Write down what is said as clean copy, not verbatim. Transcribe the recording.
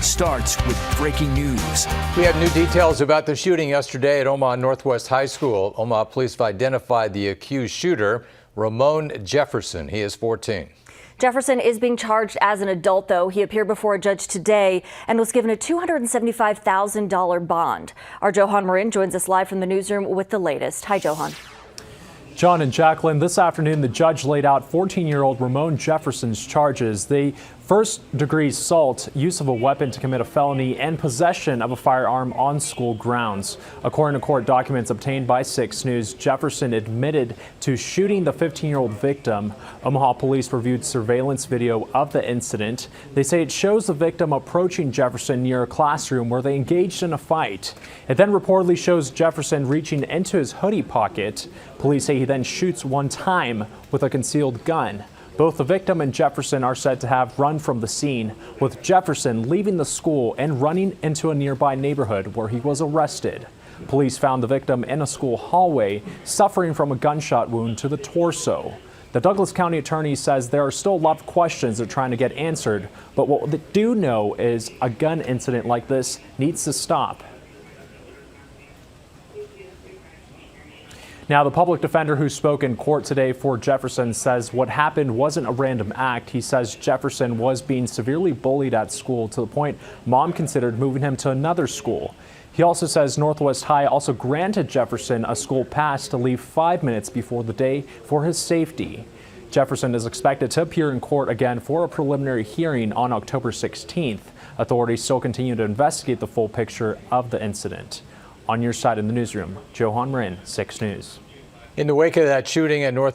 starts with breaking news. We have new details about the shooting yesterday at Omaha Northwest High School. Omaha police have identified the accused shooter, Ramon Jefferson. He is 14. Jefferson is being charged as an adult, though. He appeared before a judge today and was given a $275,000 bond. Our Johan Marin joins us live from the newsroom with the latest. Hi, Johan. John and Jacqueline, this afternoon the judge laid out 14-year-old Ramon Jefferson's charges. The first-degree assault, use of a weapon to commit a felony, and possession of a firearm on school grounds. According to court documents obtained by 6 News, Jefferson admitted to shooting the 15-year-old victim. Omaha police reviewed surveillance video of the incident. They say it shows the victim approaching Jefferson near a classroom where they engaged in a fight. It then reportedly shows Jefferson reaching into his hoodie pocket. Police say he then shoots one time with a concealed gun. Both the victim and Jefferson are said to have run from the scene, with Jefferson leaving the school and running into a nearby neighborhood where he was arrested. Police found the victim in a school hallway, suffering from a gunshot wound to the torso. The Douglas County attorney says there are still a lot of questions they're trying to get answered, but what they do know is a gun incident like this needs to stop. Now, the public defender who spoke in court today for Jefferson says what happened wasn't a random act. He says Jefferson was being severely bullied at school to the point mom considered moving him to another school. He also says Northwest High also granted Jefferson a school pass to leave 5 minutes before the day for his safety. Jefferson is expected to appear in court again for a preliminary hearing on October 16th. Authorities still continue to investigate the full picture of the incident. On your side in the newsroom, Johan Marin, 6 News. In the wake of that shooting at North